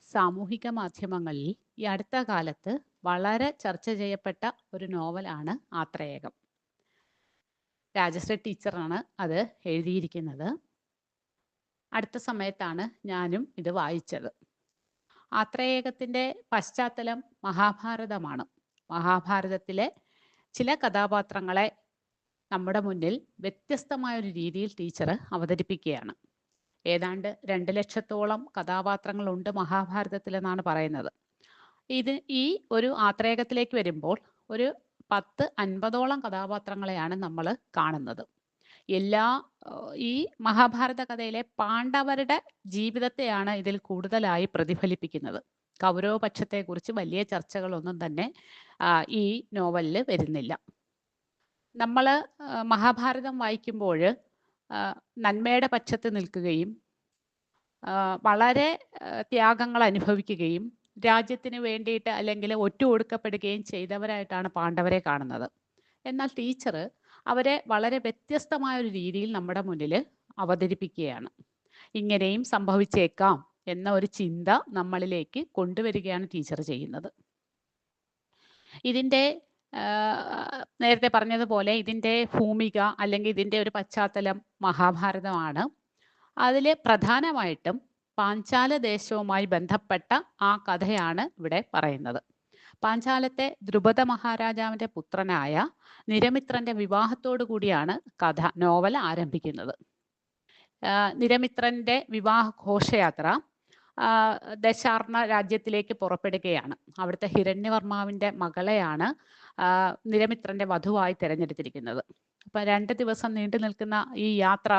സാമൂഹിക മാധ്യമങ്ങളിൽ ഈ അടുത്ത കാലത്ത് വളരെ ചർച്ച ചെയ്യപ്പെട്ട ഒരു നോവലാണ് ആത്രേയകം. രാജശ്രീ ടീച്ചറാണ് അത് എഴുതിയിരിക്കുന്നത്. അടുത്ത സമയത്താണ് ഞാനും ഇത് വായിച്ചത്. ആത്രേയകത്തിൻ്റെ പശ്ചാത്തലം മഹാഭാരതമാണ്. മഹാഭാരതത്തിലെ ചില കഥാപാത്രങ്ങളെ നമ്മുടെ മുന്നിൽ വ്യത്യസ്തമായൊരു രീതിയിൽ ടീച്ചർ അവതരിപ്പിക്കുകയാണ്. ഏതാണ്ട് 2 ലക്ഷത്തോളം കഥാപാത്രങ്ങളുണ്ട് മഹാഭാരതത്തിലെന്നാണ് പറയുന്നത്. ഈ ഒരു ആത്രേയകത്തിലേക്ക് വരുമ്പോൾ ഒരു 10-50ഓളം കഥാപാത്രങ്ങളെയാണ് നമ്മൾ കാണുന്നത്. ഈ മഹാഭാരത കഥയിലെ പാണ്ഡവരുടെ ജീവിതത്തെയാണ് ഇതിൽ കൂടുതലായി പ്രതിഫലിപ്പിക്കുന്നത്. കൗരവപക്ഷത്തെക്കുറിച്ച് വലിയ ചർച്ചകളൊന്നും തന്നെ ഈ നോവലിൽ വരുന്നില്ല. നമ്മൾ മഹാഭാരതം വായിക്കുമ്പോൾ നന്മയുടെ പക്ഷത്ത് നിൽക്കുകയും വളരെ ത്യാഗങ്ങൾ അനുഭവിക്കുകയും രാജ്യത്തിന് വേണ്ടിയിട്ട് അല്ലെങ്കിൽ ഒറ്റുകൊടുക്കപ്പെടുകയും ചെയ്തവരായിട്ടാണ് പാണ്ഡവരെ കാണുന്നത്. എന്നാൽ ടീച്ചർ അവരെ വളരെ വ്യത്യസ്തമായ ഒരു രീതിയിൽ നമ്മുടെ മുന്നിൽ അവതരിപ്പിക്കുകയാണ്. ഇങ്ങനെയും സംഭവിച്ചേക്കാം എന്ന ഒരു ചിന്ത നമ്മളിലേക്ക് കൊണ്ടുവരികയാണ് ടീച്ചർ ചെയ്യുന്നത്. ഇതിൻ്റെ നേരത്തെ പറഞ്ഞതുപോലെ ഇതിൻ്റെ ഭൂമിക അല്ലെങ്കിൽ ഇതിൻ്റെ ഒരു പശ്ചാത്തലം മഹാഭാരതമാണ്. അതിൽ പ്രധാനമായിട്ടും പാഞ്ചാല ദേശവുമായി ബന്ധപ്പെട്ട ആ കഥയാണ് ഇവിടെ പറയുന്നത്. പാഞ്ചാലത്തെ ദ്രുപദ മഹാരാജാവിൻ്റെ പുത്രനായ നിരമിത്രൻ്റെ വിവാഹത്തോടു കൂടിയാണ് നോവൽ ആരംഭിക്കുന്നത്. നിരമിത്രൻ്റെ വിവാഹ ഘോഷയാത്ര ദശാർണ രാജ്യത്തിലേക്ക് പുറപ്പെടുകയാണ്. അവിടുത്തെ ഹിരണ്യവർമാവിൻ്റെ മകളെയാണ് നിരമിത്രൻ്റെ വധുവായി തിരഞ്ഞെടുത്തിരിക്കുന്നത്. അപ്പം 2 ദിവസം നീണ്ടു നിൽക്കുന്ന ഈ യാത്ര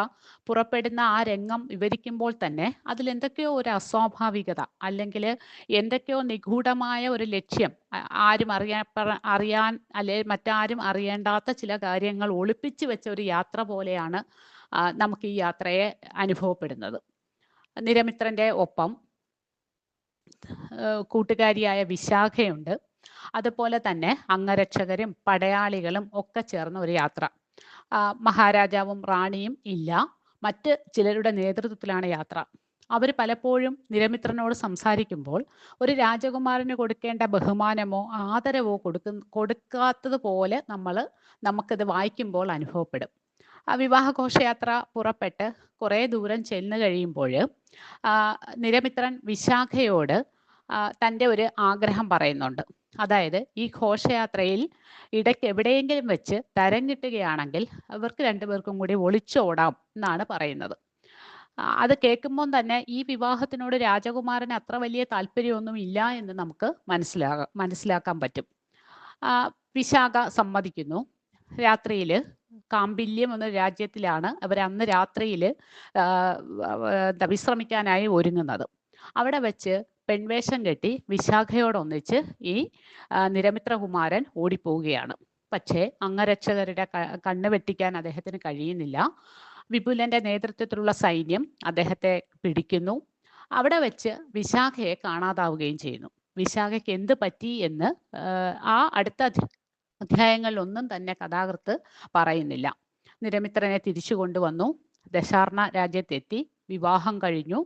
പുറപ്പെടുന്ന ആ രംഗം വിവരിക്കുമ്പോൾ തന്നെ അതിലെന്തൊക്കെയോ ഒരു അസ്വാഭാവികത അല്ലെങ്കിൽ എന്തൊക്കെയോ നിഗൂഢമായ ഒരു ലക്ഷ്യം, ആരും അറിയാൻ അല്ലെ മറ്റാരും അറിയേണ്ടാത്ത ചില കാര്യങ്ങൾ ഒളിപ്പിച്ചു വെച്ച ഒരു യാത്ര പോലെയാണ് നമുക്ക് ഈ യാത്രയെ അനുഭവപ്പെടുന്നത്. നിരമിത്രൻ്റെ ഒപ്പം കൂട്ടുകാരിയായ വിശാഖയുണ്ട്. അതുപോലെ തന്നെ അംഗരക്ഷകരും പടയാളികളും ഒക്കെ ചേർന്ന ഒരു യാത്ര. മഹാരാജാവും റാണിയും ഇല്ല, മറ്റ് ചിലരുടെ നേതൃത്വത്തിലാണ് യാത്ര. അവർ പലപ്പോഴും നിരമിത്രനോട് സംസാരിക്കുമ്പോൾ ഒരു രാജകുമാരന് കൊടുക്കേണ്ട ബഹുമാനമോ ആദരവോ കൊടുക്കാത്തതുപോലെ നമുക്കിത് വായിക്കുമ്പോൾ അനുഭവപ്പെടും. വിവാഹഘോഷയാത്ര പുറപ്പെട്ട് കുറേ ദൂരം ചെന്ന് കഴിയുമ്പോൾ നിരമിത്രൻ വിശാഖയോട് തൻ്റെ ഒരു ആഗ്രഹം പറയുന്നുണ്ട്. അതായത് ഈ ഘോഷയാത്രയിൽ ഇടയ്ക്ക് എവിടെയെങ്കിലും വെച്ച് തരം കിട്ടുകയാണെങ്കിൽ അവർക്ക് 2 പേർക്കും കൂടി ഒളിച്ചോടാം എന്നാണ് പറയുന്നത്. അത് കേൾക്കുമ്പോൾ തന്നെ ഈ വിവാഹത്തിനോട് രാജകുമാരന് അത്ര വലിയ താല്പര്യമൊന്നും ഇല്ല എന്ന് നമുക്ക് മനസ്സിലാക്കാൻ പറ്റും. വിശാഖ സമ്മതിക്കുന്നു. രാത്രിയിൽ കാമ്പില്യം എന്ന രാജ്യത്തിലാണ് അവർ അന്ന് രാത്രിയിൽ വിശ്രമിക്കാനായി ഒരുങ്ങുന്നത്. അവിടെ വെച്ച് പെൺവേഷം കെട്ടി വിശാഖയോടൊന്നിച്ച് ഈ നിരമിത്രകുമാരൻ ഓടിപ്പോവുകയാണ്. പക്ഷേ അംഗരക്ഷകരുടെ കണ്ണ് വെട്ടിക്കാൻ അദ്ദേഹത്തിന് കഴിയുന്നില്ല. വിപുലന്റെ നേതൃത്വത്തിലുള്ള സൈന്യം അദ്ദേഹത്തെ പിടിക്കുന്നു. അവിടെ വെച്ച് വിശാഖയെ കാണാതാവുകയും ചെയ്യുന്നു. വിശാഖയ്ക്ക് എന്ത് പറ്റി എന്ന് അടുത്ത അധ്യായങ്ങളിലൊന്നും തന്നെ കഥാകൃത്ത് പറയുന്നില്ല. നിരമിത്രനെ തിരിച്ചു കൊണ്ടുവന്നു. ദശാർണ രാജ്യത്തെത്തി. വിവാഹം കഴിഞ്ഞു.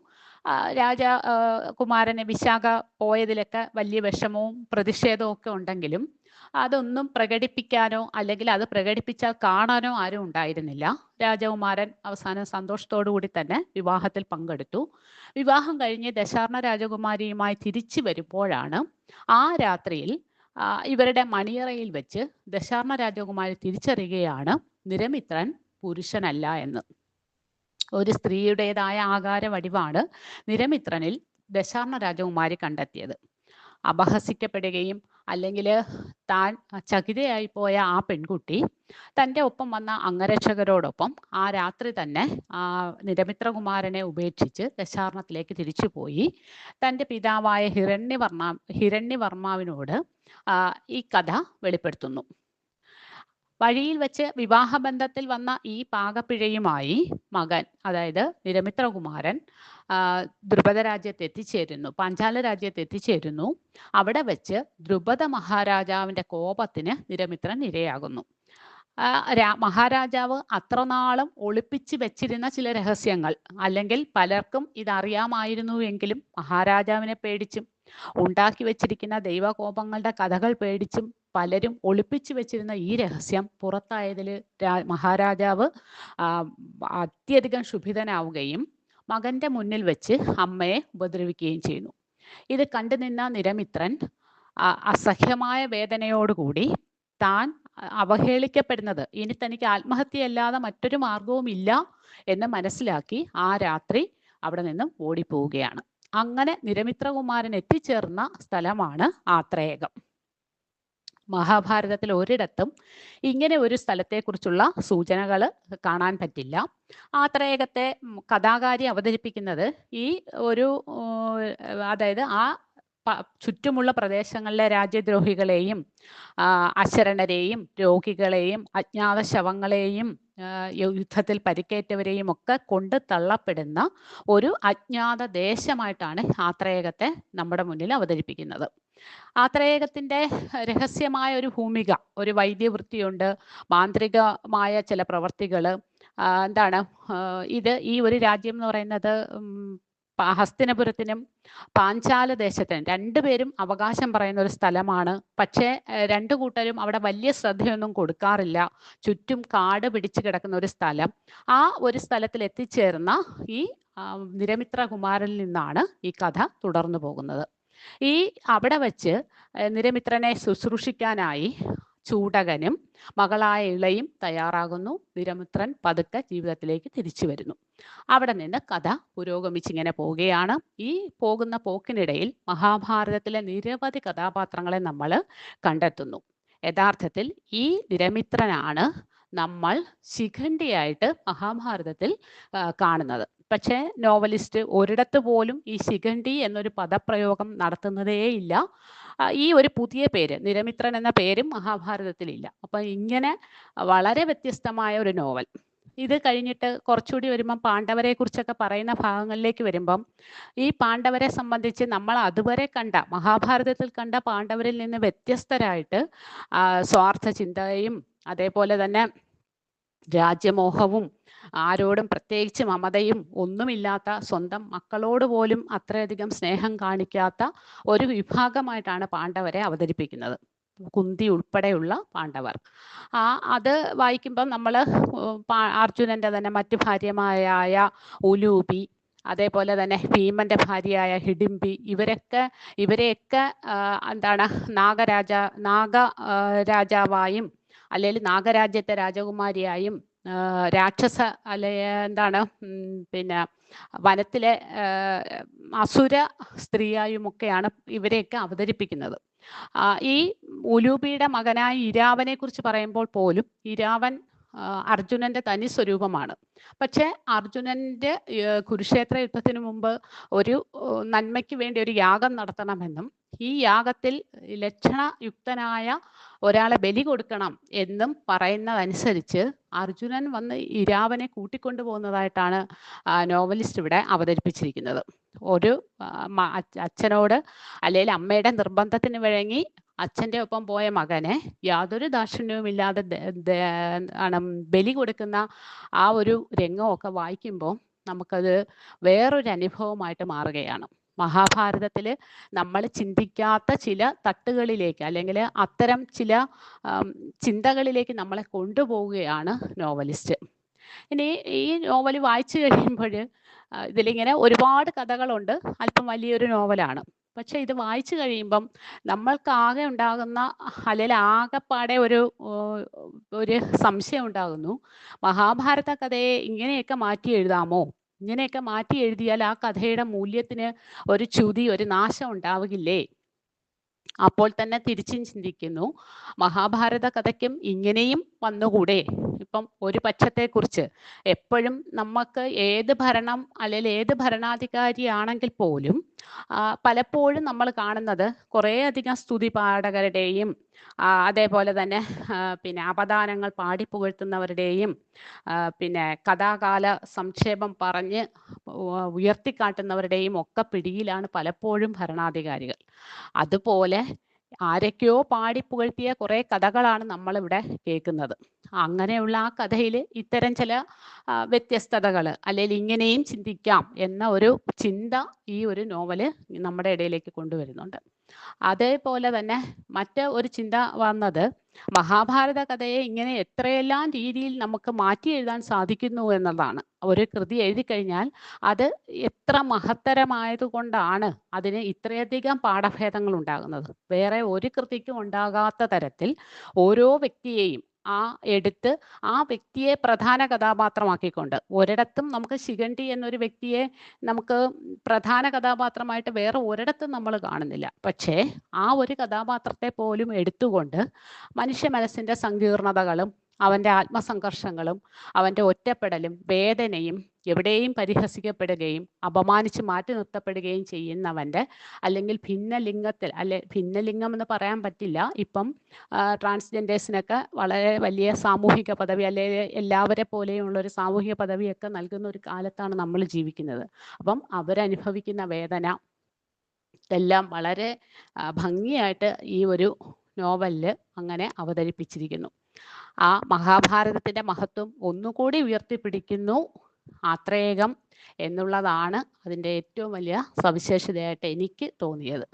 കുമാരനെ വിശാഖ പോയതിലൊക്കെ വലിയ വിഷമവും പ്രതിഷേധവും ഒക്കെ ഉണ്ടെങ്കിലും അതൊന്നും പ്രകടിപ്പിക്കാനോ അല്ലെങ്കിൽ അത് പ്രകടിപ്പിച്ചാൽ കാണാനോ ആരും ഉണ്ടായിരുന്നില്ല. രാജകുമാരൻ അവസാനം സന്തോഷത്തോടു കൂടി തന്നെ വിവാഹത്തിൽ പങ്കെടുത്തു. വിവാഹം കഴിഞ്ഞ് ദശാർണ രാജകുമാരിയുമായി തിരിച്ചു വരുമ്പോഴാണ് ആ രാത്രിയിൽ ഇവരുടെ മണിയറയിൽ വെച്ച് ദശാർണ രാജകുമാരി തിരിച്ചറിയുകയാണ് നിരമിത്രൻ പുരുഷനല്ല എന്ന്. ഒരു സ്ത്രീയുടേതായ ആകാര വടിവാണ് നിരമിത്രനിൽ ദശാർണ രാജകുമാരി കണ്ടെത്തിയത്. അപഹസിക്കപ്പെടുകയും അല്ലെങ്കിൽ താൻ ചകിതയായി പോയ ആ പെൺകുട്ടി തൻ്റെ ഒപ്പം വന്ന അംഗരക്ഷകരോടൊപ്പം ആ രാത്രി തന്നെ നിരമിത്രകുമാരനെ ഉപേക്ഷിച്ച് ദശാർണത്തിലേക്ക് തിരിച്ചുപോയി തൻ്റെ പിതാവായ ഹിരണ്യവർമാവിനോട് ഈ കഥ വെളിപ്പെടുത്തുന്നു. വഴിയിൽ വെച്ച് വിവാഹബന്ധത്തിൽ വന്ന ഈ പാകപ്പിഴയുമായി മകൻ, അതായത് നിരമിത്രകുമാരൻ ദ്രുപദ രാജ്യത്ത് എത്തിച്ചേരുന്നു, പാഞ്ചാല രാജ്യത്ത് എത്തിച്ചേരുന്നു. അവിടെ വെച്ച് ദ്രുപദ മഹാരാജാവിൻ്റെ കോപത്തിന് നിരമിത്രൻ ഇരയാകുന്നു. മഹാരാജാവ് അത്ര നാളും ഒളിപ്പിച്ച് വെച്ചിരുന്ന ചില രഹസ്യങ്ങൾ, അല്ലെങ്കിൽ പലർക്കും ഇതറിയാമായിരുന്നുവെങ്കിലും മഹാരാജാവിനെ പേടിച്ചും ഉണ്ടാക്കി വെച്ചിരിക്കുന്ന ദൈവകോപങ്ങളുടെ കഥകൾ പേടിച്ചും പലരും ഒളിപ്പിച്ചു വെച്ചിരുന്ന ഈ രഹസ്യം പുറത്തായതിൽ മഹാരാജാവ് അത്യധികം ക്ഷുഭിതനാവുകയും മകന്റെ മുന്നിൽ വെച്ച് അമ്മയെ ഉപദ്രവിക്കുകയും ചെയ്യുന്നു. ഇത് കണ്ടു നിന്ന നിരമിത്രൻ അസഹ്യമായ വേദനയോടുകൂടി താൻ അവഹേളിക്കപ്പെടുന്നത് ഇനി തനിക്ക് ആത്മഹത്യയല്ലാതെ മറ്റൊരു മാർഗവും ഇല്ല എന്ന് മനസ്സിലാക്കി ആ രാത്രി അവിടെ നിന്നും ഓടിപ്പോവുകയാണ്. അങ്ങനെ നിരമിത്രകുമാരൻ എത്തിച്ചേർന്ന സ്ഥലമാണ് ആത്രേയകം. മഹാഭാരതത്തിൽ ഒരിടത്തും ഇങ്ങനെ ഒരു സ്ഥലത്തെക്കുറിച്ചുള്ള സൂചനകൾ കാണാൻ പറ്റില്ല. ആത്രേയകത്തെ കഥാകാരി അവതരിപ്പിക്കുന്നത് ഈ ഒരു അതായത് ആ ചുറ്റുമുള്ള പ്രദേശങ്ങളിലെ രാജ്യദ്രോഹികളെയും അശരണരെയും രോഗികളെയും അജ്ഞാത ശവങ്ങളെയും യുദ്ധത്തിൽ പരിക്കേറ്റവരെയും ഒക്കെ കൊണ്ട് തള്ളപ്പെടുന്ന ഒരു അജ്ഞാത ദേശമായിട്ടാണ് ആത്രേയകത്തെ നമ്മുടെ മുന്നിൽ അവതരിപ്പിക്കുന്നത്. ആത്രേയകത്തിൻ്റെ രഹസ്യമായ ഒരു ഭൂമിക, ഒരു വൈദ്യവൃത്തിയുണ്ട്, മാന്ത്രികമായ ചില പ്രവർത്തികൾ. എന്താണ് ഇത് ഈ ഒരു രാജ്യം എന്ന് പറയുന്നത് ഹസ്തിനപുരത്തിനും പാഞ്ചാല ദേശത്തിനും രണ്ടുപേരും അവകാശം പറയുന്ന ഒരു സ്ഥലമാണ്. പക്ഷേ രണ്ടു കൂട്ടരും അവിടെ വലിയ ശ്രദ്ധയൊന്നും കൊടുക്കാറില്ല. ചുറ്റും കാട് പിടിച്ചു കിടക്കുന്ന ഒരു സ്ഥലം. ആ ഒരു സ്ഥലത്തിൽ എത്തിച്ചേർന്ന ഈ നിരമിത്രകുമാരനിൽ നിന്നാണ് ഈ കഥ തുടർന്നു പോകുന്നത്. ഈ അവിടെ വച്ച് നിരമിത്രനെ ശുശ്രൂഷിക്കാനായി ചൂടകനും മകളായ ഇളയും തയ്യാറാകുന്നു. നിരമിത്രൻ പതുക്കെ ജീവിതത്തിലേക്ക് തിരിച്ചു വരുന്നു. അവിടെ നിന്ന് കഥ പുരോഗമിച്ചിങ്ങനെ പോവുകയാണ്. ഈ പോകുന്ന പോക്കിനിടയിൽ മഹാഭാരതത്തിലെ നിരവധി കഥാപാത്രങ്ങളെ നമ്മൾ കണ്ടെത്തുന്നു. യഥാർത്ഥത്തിൽ ഈ നിരമിത്രനാണ് നമ്മൾ ശിഖണ്ഡിയായിട്ട് മഹാഭാരതത്തിൽ കാണുന്നത്. പക്ഷേ നോവലിസ്റ്റ് ഒരിടത്ത് പോലും ഈ ശിഖണ്ഡി എന്നൊരു പദപ്രയോഗം നടത്തുന്നതേയില്ല. ഈ ഒരു പുതിയ പേര് നിരമിത്രൻ എന്ന പേരും മഹാഭാരതത്തിലില്ല. അപ്പം ഇങ്ങനെ വളരെ വ്യത്യസ്തമായ ഒരു നോവൽ. ഇത് കഴിഞ്ഞിട്ട് കുറച്ചുകൂടി വരുമ്പം പാണ്ഡവരെ കുറിച്ചൊക്കെ പറയുന്ന ഭാഗങ്ങളിലേക്ക് വരുമ്പം ഈ പാണ്ഡവരെ സംബന്ധിച്ച് നമ്മൾ അതുവരെ കണ്ട മഹാഭാരതത്തിൽ കണ്ട പാണ്ഡവരിൽ നിന്ന് വ്യത്യസ്തരായിട്ട് സ്വാർത്ഥ ചിന്തയും അതേപോലെ തന്നെ രാജ്യമോഹവും ആരോടും പ്രത്യേകിച്ച് മമതയും ഒന്നുമില്ലാത്ത, സ്വന്തം മക്കളോട് പോലും അത്രയധികം സ്നേഹം കാണിക്കാത്ത ഒരു വിഭാഗമായിട്ടാണ് പാണ്ഡവരെ അവതരിപ്പിക്കുന്നത്. കുന്തി ഉൾപ്പെടെയുള്ള പാണ്ഡവർ. അത് വായിക്കുമ്പം നമ്മൾ അർജുനൻ്റെ തന്നെ മറ്റു ഭാര്യമാരായ ഉലൂപി, അതേപോലെ തന്നെ ഭീമന്റെ ഭാര്യയായ ഹിഡിംബി, ഇവരെയൊക്കെ എന്താണ് നാഗരാജാവായും അല്ലെങ്കിൽ നാഗരാജ്യത്തെ രാജകുമാരിയായും രാക്ഷസ എന്താണ് പിന്നെ വനത്തിലെ അസുര സ്ത്രീയായുമൊക്കെയാണ് ഇവരെയൊക്കെ അവതരിപ്പിക്കുന്നത്. ഈ ഉലൂപിയുടെ മകനായ ഇരാവനെ കുറിച്ച് പറയുമ്പോൾ പോലും ഇരാവൻ അർജുനന്റെ തനി സ്വരൂപമാണ്. പക്ഷെ അർജുനന്റെ കുരുക്ഷേത്ര യുദ്ധത്തിന് മുമ്പ് ഒരു നന്മയ്ക്ക് വേണ്ടി ഒരു യാഗം നടത്തണമെന്നും ഈ യാഗത്തിൽ ലക്ഷണയുക്തനായ ഒരാളെ ബലി കൊടുക്കണം എന്നും പറയുന്നതനുസരിച്ച് അർജുനൻ വന്ന് ഇരാവനെ കൂട്ടിക്കൊണ്ടു പോകുന്നതായിട്ടാണ് നോവലിസ്റ്റ് ഇവിടെ അവതരിപ്പിച്ചിരിക്കുന്നത്. ഒരു അച്ഛനോട് അല്ലെങ്കിൽ അമ്മയുടെ നിർബന്ധത്തിന് വഴങ്ങി അച്ഛൻ്റെ ഒപ്പം പോയ മകനെ യാതൊരു ദാക്ഷിണ്യവുമില്ലാതെ ബലി കൊടുക്കുന്ന ആ ഒരു രംഗമൊക്കെ വായിക്കുമ്പോൾ നമുക്കത് വേറൊരു അനുഭവമായിട്ട് മാറുകയാണ്. മഹാഭാരതത്തിൽ നമ്മൾ ചിന്തിക്കാത്ത ചില തട്ടുകളിലേക്ക് അല്ലെങ്കിൽ അത്തരം ചില ചിന്തകളിലേക്ക് നമ്മളെ കൊണ്ടുപോവുകയാണ് നോവലിസ്റ്റ്. ഇനി ഈ നോവൽ വായിച്ചു കഴിയുമ്പോൾ ഇതിലിങ്ങനെ ഒരുപാട് കഥകളുണ്ട്. അല്പം വലിയൊരു നോവലാണ്. പക്ഷെ ഇത് വായിച്ചു കഴിയുമ്പം നമ്മൾക്ക് ആകെ ഉണ്ടാകുന്ന അല്ലെങ്കിൽ ആകെപ്പാടെ ഒരു സംശയം ഉണ്ടാകുന്നു. മഹാഭാരത കഥയെ ഇങ്ങനെയൊക്കെ മാറ്റി എഴുതാമോ? ഇങ്ങനെയൊക്കെ മാറ്റി എഴുതിയാൽ ആ കഥയുടെ മൂല്യത്തിന് ഒരു ച്യുതി, ഒരു നാശം ഉണ്ടാവുകയില്ലേ? അപ്പോൾ തന്നെ തിരിച്ചും ചിന്തിക്കുന്നു, മഹാഭാരത കഥയ്ക്കും ഇങ്ങനെയും വന്നുകൂടെ? ഇപ്പം ഒരു പക്ഷത്തെക്കുറിച്ച് എപ്പോഴും നമുക്ക് ഏത് ഭരണം അല്ലെങ്കിൽ ഏത് ഭരണാധികാരിയാണെങ്കിൽ പോലും പലപ്പോഴും നമ്മൾ കാണുന്നത് കുറേയധികം സ്തുതി പാഠകരുടെയും അതേപോലെ തന്നെ പിന്നെ അപദാനങ്ങൾ പാടിപ്പുകഴ്ത്തുന്നവരുടെയും പിന്നെ കഥാകാല സംക്ഷേപം പറഞ്ഞ് ഉയർത്തിക്കാട്ടുന്നവരുടെയും ഒക്കെ പിടിയിലാണ് പലപ്പോഴും ഭരണാധികാരികൾ. അതുപോലെ ആരൊക്കെയോ പാടി പുകഴ്ത്തിയ കുറേ കഥകളാണ് നമ്മളിവിടെ കേൾക്കുന്നത്. അങ്ങനെയുള്ള ആ കഥയിൽ ഇത്തരം ചില വ്യത്യസ്തതകൾ, അല്ലെങ്കിൽ ഇങ്ങനെയും ചിന്തിക്കാം എന്ന ഒരു ചിന്ത ഈ ഒരു നോവല് നമ്മുടെ ഇടയിലേക്ക് കൊണ്ടുവരുന്നുണ്ട്. അതേപോലെ തന്നെ മറ്റ് ഒരു ചിന്ത വന്നത്, മഹാഭാരത കഥയെ ഇങ്ങനെ എത്രയെല്ലാം രീതിയിൽ നമുക്ക് മാറ്റി എഴുതാൻ സാധിക്കുന്നു എന്നതാണ്. ഒരു കൃതി എഴുതി കഴിഞ്ഞാൽ അത് എത്ര മഹത്തരമായതുകൊണ്ടാണ് അതിന് ഇത്രയധികം പാഠഭേദങ്ങൾ ഉണ്ടാകുന്നത്. വേറെ ഒരു കൃതിക്കും ഉണ്ടാകാത്ത തരത്തിൽ ഓരോ വ്യക്തിയെയും എടുത്ത് ആ വ്യക്തിയെ പ്രധാന കഥാപാത്രമാക്കിക്കൊണ്ട്, ഒരിടത്തും നമുക്ക് ശിഖണ്ഡി എന്നൊരു വ്യക്തിയെ നമുക്ക് പ്രധാന കഥാപാത്രമായിട്ട് വേറെ ഒരിടത്തും നമ്മൾ കാണുന്നില്ല. പക്ഷേ ആ ഒരു കഥാപാത്രത്തെ പോലും എടുത്തുകൊണ്ട് മനുഷ്യ മനസ്സിൻ്റെ സങ്കീർണതകളും അവൻ്റെ ആത്മസംഘർഷങ്ങളും അവൻ്റെ ഒറ്റപ്പെടലും വേദനയും, എവിടെയും പരിഹസിക്കപ്പെടുകയും അപമാനിച്ച് മാറ്റി നിർത്തപ്പെടുകയും ചെയ്യുന്നവൻ്റെ, അല്ലെങ്കിൽ ഭിന്നലിംഗത്തിൽ, ഭിന്നലിംഗം എന്ന് പറയാൻ പറ്റില്ല, ഇപ്പം ട്രാൻസ്ജെൻഡേഴ്സിനൊക്കെ വളരെ വലിയ സാമൂഹിക പദവി, അല്ലെങ്കിൽ എല്ലാവരെ പോലെയുള്ളൊരു സാമൂഹിക പദവിയൊക്കെ നൽകുന്ന ഒരു കാലത്താണ് നമ്മൾ ജീവിക്കുന്നത്. അപ്പം അവരനുഭവിക്കുന്ന വേദന എല്ലാം വളരെ ഭംഗിയായിട്ട് ഈ ഒരു നോവലിൽ അങ്ങനെ അവതരിപ്പിച്ചിരിക്കുന്നു. ആ മഹാഭാരതത്തിൻ്റെ മഹത്വം ഒന്നുകൂടി ഉയർത്തിപ്പിടിക്കുന്നു ആത്രേയം എന്നുള്ളതാണ് അതിൻ്റെ ഏറ്റവും വലിയ സവിശേഷതയായിട്ട് എനിക്ക് തോന്നിയത്.